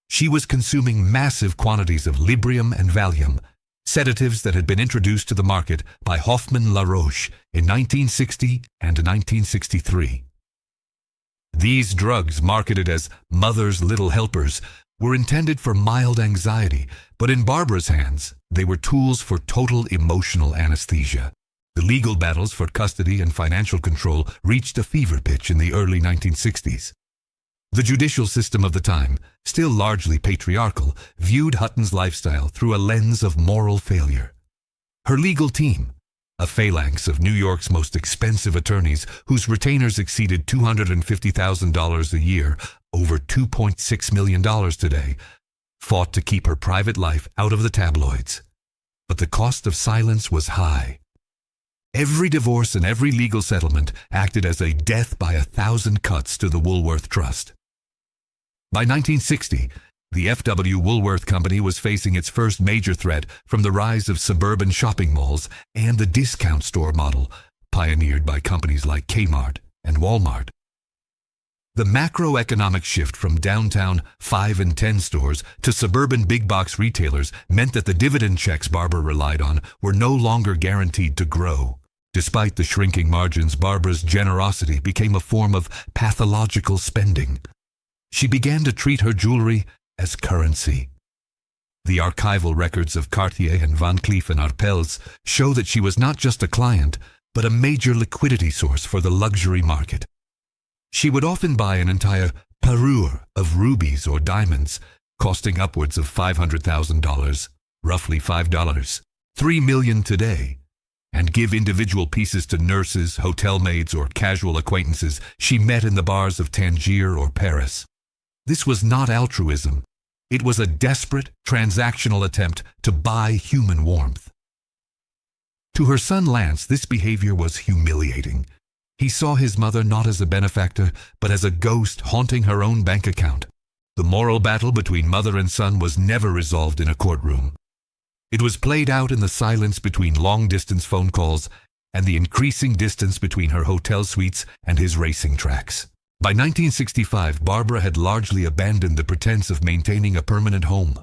She was consuming massive quantities of Librium and Valium, sedatives that had been introduced to the market by Hoffmann La Roche in 1960 and 1963. These drugs, marketed as mother's little helpers, were intended for mild anxiety, but in Barbara's hands, they were tools for total emotional anesthesia. The legal battles for custody and financial control reached a fever pitch in the early 1960s. The judicial system of the time, still largely patriarchal, viewed Hutton's lifestyle through a lens of moral failure. Her legal team, a phalanx of New York's most expensive attorneys whose retainers exceeded $250,000 a year, over $2.6 million today, fought to keep her private life out of the tabloids. But the cost of silence was high. Every divorce and every legal settlement acted as a death by 1,000 cuts to the Woolworth Trust. By 1960, the F.W. Woolworth Company was facing its first major threat from the rise of suburban shopping malls and the discount store model, pioneered by companies like Kmart and Walmart. The macroeconomic shift from downtown 5 and 10 stores to suburban big-box retailers meant that the dividend checks Barbara relied on were no longer guaranteed to grow. Despite the shrinking margins, Barbara's generosity became a form of pathological spending. She began to treat her jewelry as currency. The archival records of Cartier and Van Cleef & Arpels show that she was not just a client, but a major liquidity source for the luxury market. She would often buy an entire parure of rubies or diamonds, costing upwards of $500,000, roughly $5, $3 million today, and give individual pieces to nurses, hotel maids, or casual acquaintances she met in the bars of Tangier or Paris. This was not altruism. It was a desperate, transactional attempt to buy human warmth. To her son Lance, this behavior was humiliating. He saw his mother not as a benefactor, but as a ghost haunting her own bank account. The moral battle between mother and son was never resolved in a courtroom. It was played out in the silence between long-distance phone calls and the increasing distance between her hotel suites and his racing tracks. By 1965, Barbara had largely abandoned the pretense of maintaining a permanent home.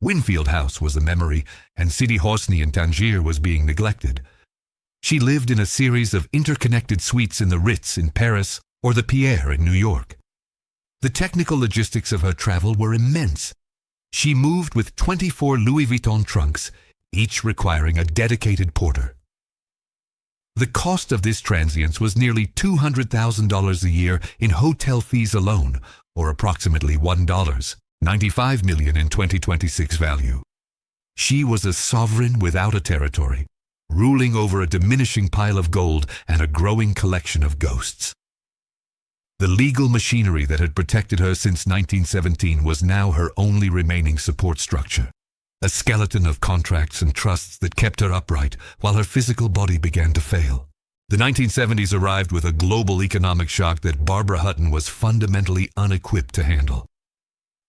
Winfield House was a memory, and Sidi Hosni in Tangier was being neglected. She lived in a series of interconnected suites in the Ritz in Paris or the Pierre in New York. The technical logistics of her travel were immense. She moved with 24 Louis Vuitton trunks, each requiring a dedicated porter. The cost of this transience was nearly $200,000 a year in hotel fees alone, or approximately $95 million in 2026 value. She was a sovereign without a territory, ruling over a diminishing pile of gold and a growing collection of ghosts. The legal machinery that had protected her since 1917 was now her only remaining support structure, a skeleton of contracts and trusts that kept her upright while her physical body began to fail. The 1970s arrived with a global economic shock that Barbara Hutton was fundamentally unequipped to handle.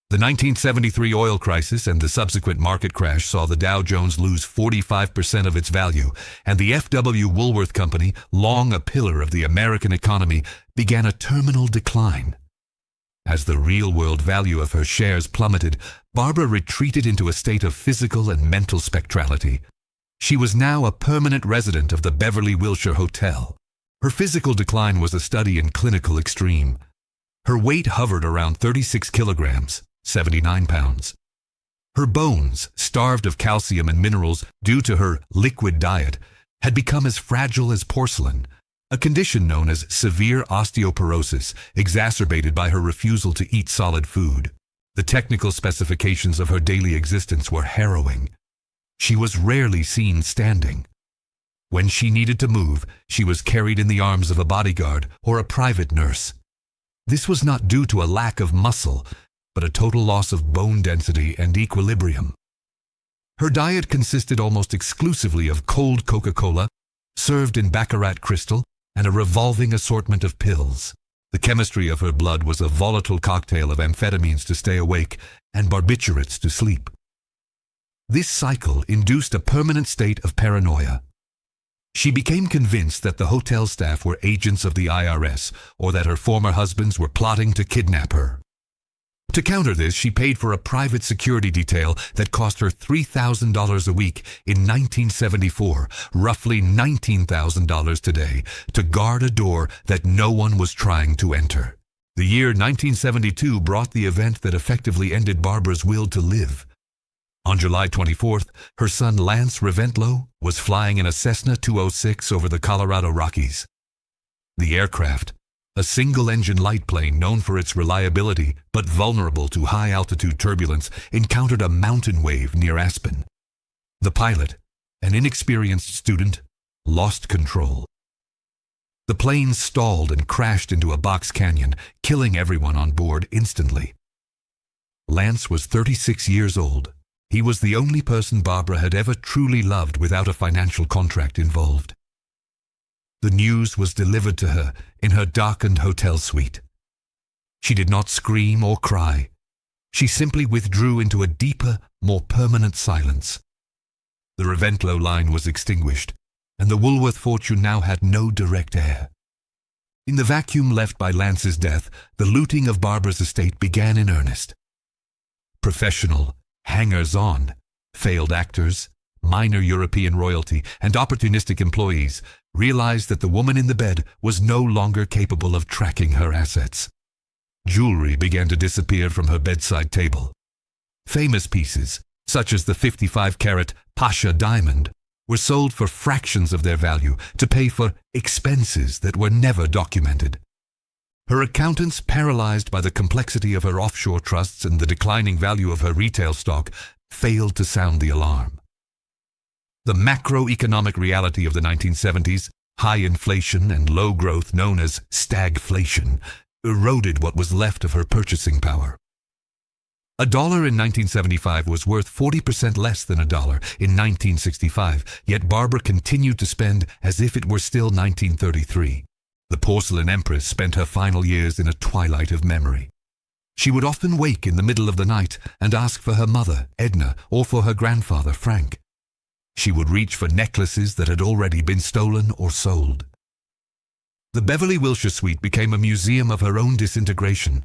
The 1973 oil crisis and the subsequent market crash saw the Dow Jones lose 45% of its value, and the F.W. Woolworth Company, long a pillar of the American economy, began a terminal decline. As the real-world value of her shares plummeted, Barbara retreated into a state of physical and mental spectrality. She was now a permanent resident of the Beverly Wilshire Hotel. Her physical decline was a study in clinical extreme. Her weight hovered around 36 kilograms, 79 pounds. Her bones, starved of calcium and minerals due to her liquid diet, had become as fragile as porcelain, a condition known as severe osteoporosis, exacerbated by her refusal to eat solid food. The technical specifications of her daily existence were harrowing. She was rarely seen standing. When she needed to move, she was carried in the arms of a bodyguard or a private nurse. This was not due to a lack of muscle, but a total loss of bone density and equilibrium. Her diet consisted almost exclusively of cold Coca-Cola, served in Baccarat crystal, and a revolving assortment of pills. The chemistry of her blood was a volatile cocktail of amphetamines to stay awake and barbiturates to sleep. This cycle induced a permanent state of paranoia. She became convinced that the hotel staff were agents of the IRS or that her former husbands were plotting to kidnap her. To counter this, she paid for a private security detail that cost her $3,000 a week in 1974, roughly $19,000 today, to guard a door that no one was trying to enter. The year 1972 brought the event that effectively ended Barbara's will to live. On July 24th, her son Lance Reventlow was flying in a Cessna 206 over the Colorado Rockies. The aircraft, a single-engine light plane known for its reliability but vulnerable to high-altitude turbulence, encountered a mountain wave near Aspen. The pilot, an inexperienced student, lost control. The plane stalled and crashed into a box canyon, killing everyone on board instantly. Lance was 36 years old. He was the only person Barbara had ever truly loved without a financial contract involved. The news was delivered to her in her darkened hotel suite. She did not scream or cry. She simply withdrew into a deeper, more permanent silence. The Reventlow line was extinguished, and the Woolworth fortune now had no direct heir. In the vacuum left by Lance's death, the looting of Barbara's estate began in earnest. Professional, hangers-on, failed actors, minor European royalty, and opportunistic employees realized that the woman in the bed was no longer capable of tracking her assets. Jewelry began to disappear from her bedside table. Famous pieces, such as the 55-carat Pasha diamond, were sold for fractions of their value to pay for expenses that were never documented. Her accountants, paralyzed by the complexity of her offshore trusts and the declining value of her retail stock, failed to sound the alarm. The macroeconomic reality of the 1970s, high inflation and low growth known as stagflation, eroded what was left of her purchasing power. $1 in 1975 was worth 40% less than $1 in 1965, yet Barbara continued to spend as if it were still 1933. The porcelain empress spent her final years in a twilight of memory. She would often wake in the middle of the night and ask for her mother, Edna, or for her grandfather, Frank. She would reach for necklaces that had already been stolen or sold. The Beverly Wilshire suite became a museum of her own disintegration.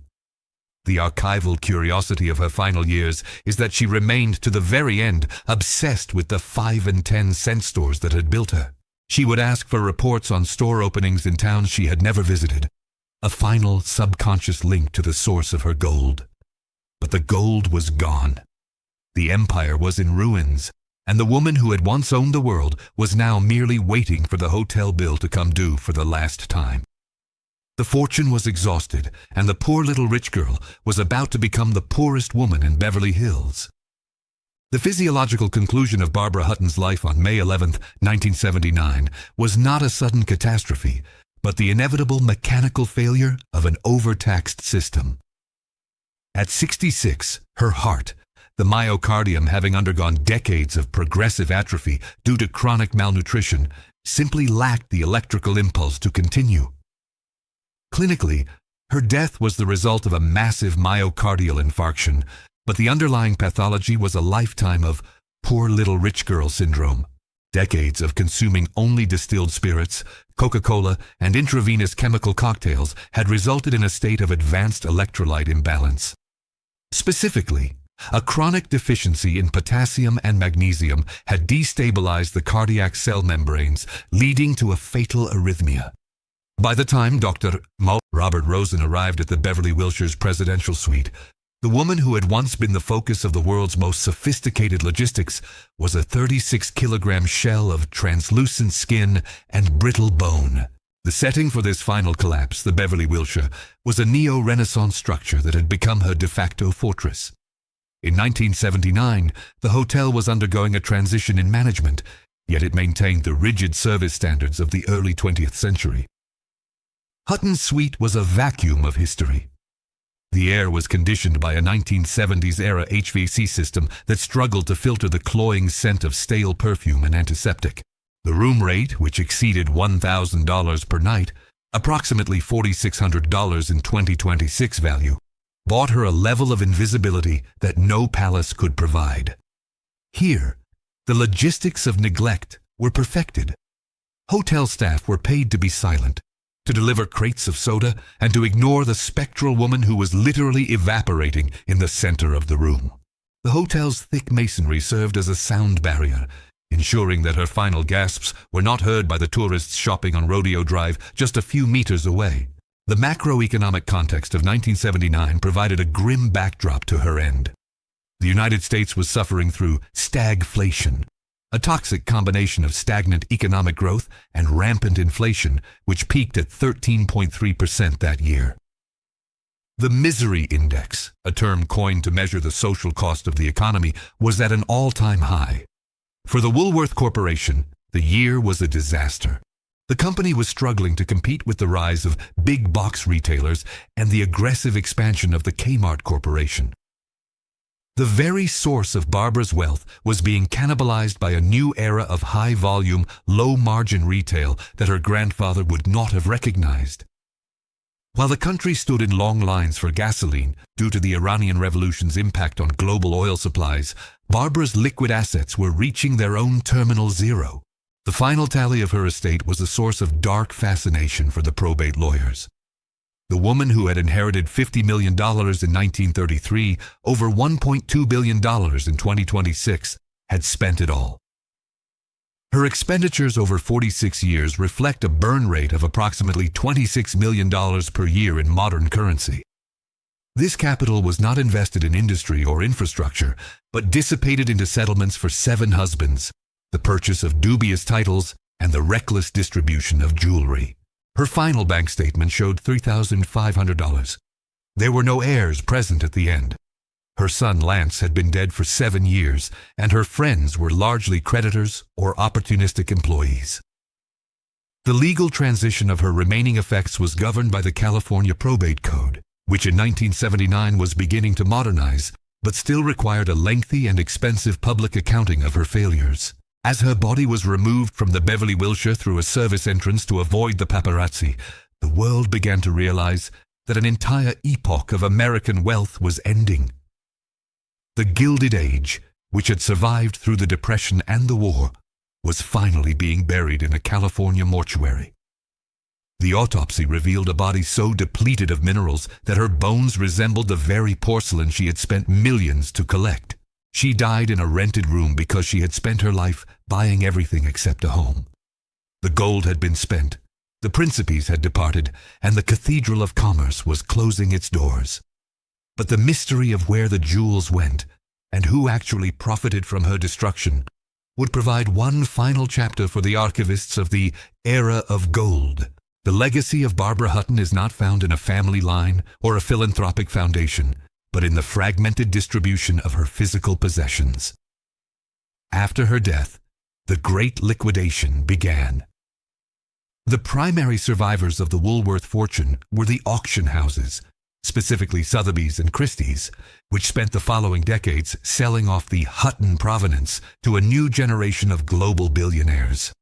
The archival curiosity of her final years is that she remained to the very end obsessed with the 5 and 10 cent stores that had built her. She would ask for reports on store openings in towns she had never visited, a final subconscious link to the source of her gold. But the gold was gone. The empire was in ruins, and the woman who had once owned the world was now merely waiting for the hotel bill to come due for the last time. The fortune was exhausted, and the poor little rich girl was about to become the poorest woman in Beverly Hills. The physiological conclusion of Barbara Hutton's life on May 11, 1979, was not a sudden catastrophe, but the inevitable mechanical failure of an overtaxed system. At 66, her heart, the myocardium having undergone decades of progressive atrophy due to chronic malnutrition, simply lacked the electrical impulse to continue. Clinically, her death was the result of a massive myocardial infarction, but the underlying pathology was a lifetime of poor little rich girl syndrome. Decades of consuming only distilled spirits, Coca-Cola, and intravenous chemical cocktails had resulted in a state of advanced electrolyte imbalance. Specifically, a chronic deficiency in potassium and magnesium had destabilized the cardiac cell membranes, leading to a fatal arrhythmia. By the time Dr. Robert Rosen arrived at the Beverly Wilshire's presidential suite, the woman who had once been the focus of the world's most sophisticated logistics was a 36-kilogram shell of translucent skin and brittle bone. The setting for this final collapse, the Beverly Wilshire, was a neo-Renaissance structure that had become her de facto fortress. In 1979, the hotel was undergoing a transition in management, yet it maintained the rigid service standards of the early 20th century. Hutton's suite was a vacuum of history. The air was conditioned by a 1970s-era HVAC system that struggled to filter the cloying scent of stale perfume and antiseptic. The room rate, which exceeded $1,000 per night, approximately $4,600 in 2026 value, bought her a level of invisibility that no palace could provide. Here, the logistics of neglect were perfected. Hotel staff were paid to be silent, to deliver crates of soda, and to ignore the spectral woman who was literally evaporating in the center of the room. The hotel's thick masonry served as a sound barrier, ensuring that her final gasps were not heard by the tourists shopping on Rodeo Drive just a few meters away. The macroeconomic context of 1979 provided a grim backdrop to her end. The United States was suffering through stagflation, a toxic combination of stagnant economic growth and rampant inflation, which peaked at 13.3% that year. The misery index, a term coined to measure the social cost of the economy, was at an all-time high. For the Woolworth Corporation, the year was a disaster. The company was struggling to compete with the rise of big box retailers and the aggressive expansion of the Kmart Corporation. The very source of Barbara's wealth was being cannibalized by a new era of high-volume, low-margin retail that her grandfather would not have recognized. While the country stood in long lines for gasoline due to the Iranian Revolution's impact on global oil supplies, Barbara's liquid assets were reaching their own terminal zero. The final tally of her estate was a source of dark fascination for the probate lawyers. The woman who had inherited $50 million in 1933, over $1.2 billion in 2026, had spent it all. Her expenditures over 46 years reflect a burn rate of approximately $26 million per year in modern currency. This capital was not invested in industry or infrastructure, but dissipated into settlements for 7 husbands, the purchase of dubious titles, and the reckless distribution of jewelry. Her final bank statement showed $3,500. There were no heirs present at the end. Her son Lance had been dead for 7 years, and her friends were largely creditors or opportunistic employees. The legal transition of her remaining effects was governed by the California Probate Code, which in 1979 was beginning to modernize, but still required a lengthy and expensive public accounting of her failures. As her body was removed from the Beverly Wilshire through a service entrance to avoid the paparazzi, the world began to realize that an entire epoch of American wealth was ending. The Gilded Age, which had survived through the Depression and the war, was finally being buried in a California mortuary. The autopsy revealed a body so depleted of minerals that her bones resembled the very porcelain she had spent millions to collect. She died in a rented room because she had spent her life buying everything except a home. The gold had been spent, the Principes had departed, and the Cathedral of Commerce was closing its doors. But the mystery of where the jewels went, and who actually profited from her destruction, would provide one final chapter for the archivists of the Era of Gold. The legacy of Barbara Hutton is not found in a family line or a philanthropic foundation, but in the fragmented distribution of her physical possessions. After her death, the Great Liquidation began. The primary survivors of the Woolworth fortune were the auction houses, specifically Sotheby's and Christie's, which spent the following decades selling off the Hutton provenance to a new generation of global billionaires.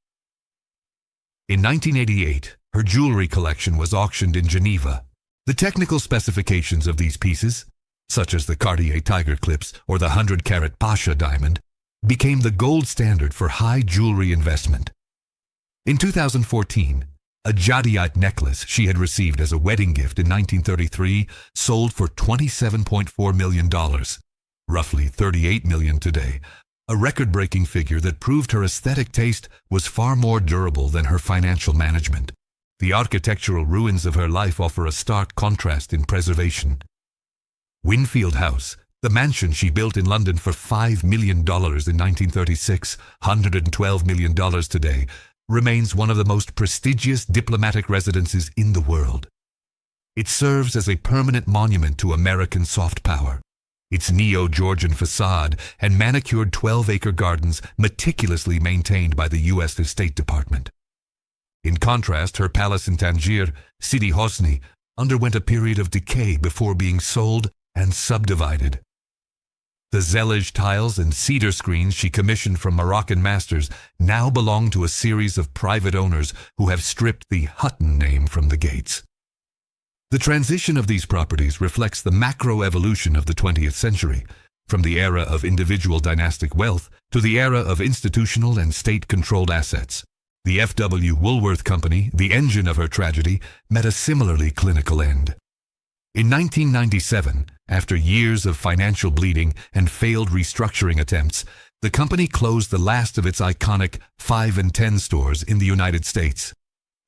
In 1988, her jewelry collection was auctioned in Geneva. The technical specifications of these pieces, such as the Cartier Tiger Clips or the 100-carat Pasha diamond, became the gold standard for high jewelry investment. In 2014, a jadeite necklace she had received as a wedding gift in 1933 sold for $27.4 million, roughly $38 million today, a record-breaking figure that proved her aesthetic taste was far more durable than her financial management. The architectural ruins of her life offer a stark contrast in preservation. Winfield House, the mansion she built in London for $5 million in 1936, $112 million today, remains one of the most prestigious diplomatic residences in the world. It serves as a permanent monument to American soft power. Its neo-Georgian facade and manicured 12-acre gardens meticulously maintained by the U.S. State Department. In contrast, her palace in Tangier, Sidi Hosni, underwent a period of decay before being sold and subdivided. The zellige tiles and cedar screens she commissioned from Moroccan masters now belong to a series of private owners who have stripped the Hutton name from the gates. The transition of these properties reflects the macro-evolution of the 20th century, from the era of individual dynastic wealth to the era of institutional and state-controlled assets. The F.W. Woolworth Company, the engine of her tragedy, met a similarly clinical end. In 1997, after years of financial bleeding and failed restructuring attempts, the company closed the last of its iconic 5 and 10 stores in the United States.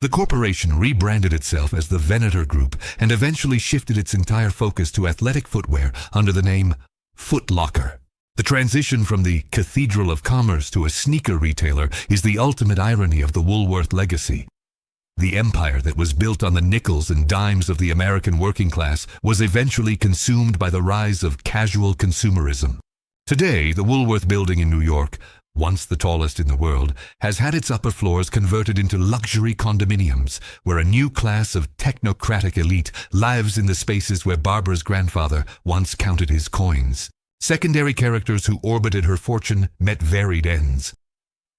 The corporation rebranded itself as the Venator Group and eventually shifted its entire focus to athletic footwear under the name Foot Locker. The transition from the Cathedral of Commerce to a sneaker retailer is the ultimate irony of the Woolworth legacy. The empire that was built on the nickels and dimes of the American working class was eventually consumed by the rise of casual consumerism. Today, the Woolworth building in New York, once the tallest in the world, has had its upper floors converted into luxury condominiums, where a new class of technocratic elite lives in the spaces where Barbara's grandfather once counted his coins. Secondary characters who orbited her fortune met varied ends.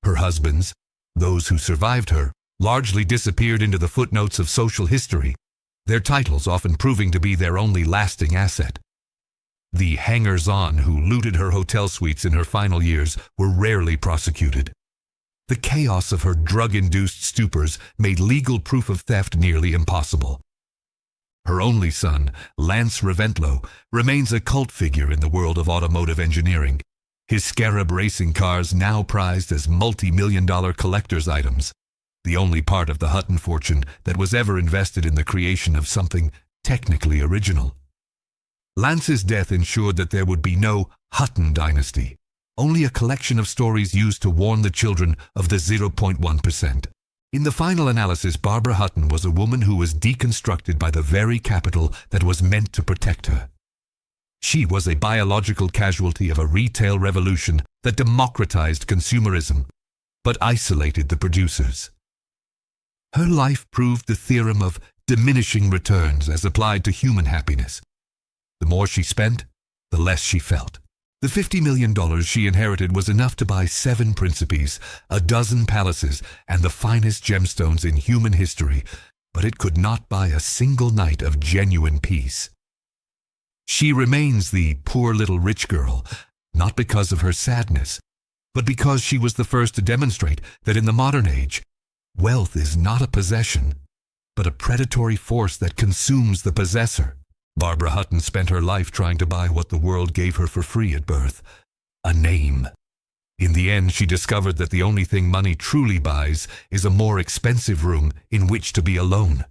Her husbands, those who survived her, largely disappeared into the footnotes of social history, their titles often proving to be their only lasting asset. The hangers-on who looted her hotel suites in her final years were rarely prosecuted. The chaos of her drug-induced stupors made legal proof of theft nearly impossible. Her only son, Lance Reventlow, remains a cult figure in the world of automotive engineering, his Scarab racing cars now prized as multi-million-dollar collector's items, the only part of the Hutton fortune that was ever invested in the creation of something technically original. Lance's death ensured that there would be no Hutton dynasty, only a collection of stories used to warn the children of the 0.1%. In the final analysis, Barbara Hutton was a woman who was deconstructed by the very capital that was meant to protect her. She was a biological casualty of a retail revolution that democratized consumerism, but isolated the producers. Her life proved the theorem of diminishing returns as applied to human happiness. The more she spent, the less she felt. The $50 million she inherited was enough to buy 7 Principes, a dozen palaces, and the finest gemstones in human history, but it could not buy a single night of genuine peace. She remains the poor little rich girl, not because of her sadness, but because she was the first to demonstrate that in the modern age, wealth is not a possession, but a predatory force that consumes the possessor. Barbara Hutton spent her life trying to buy what the world gave her for free at birth, a name. In the end, she discovered that the only thing money truly buys is a more expensive room in which to be alone.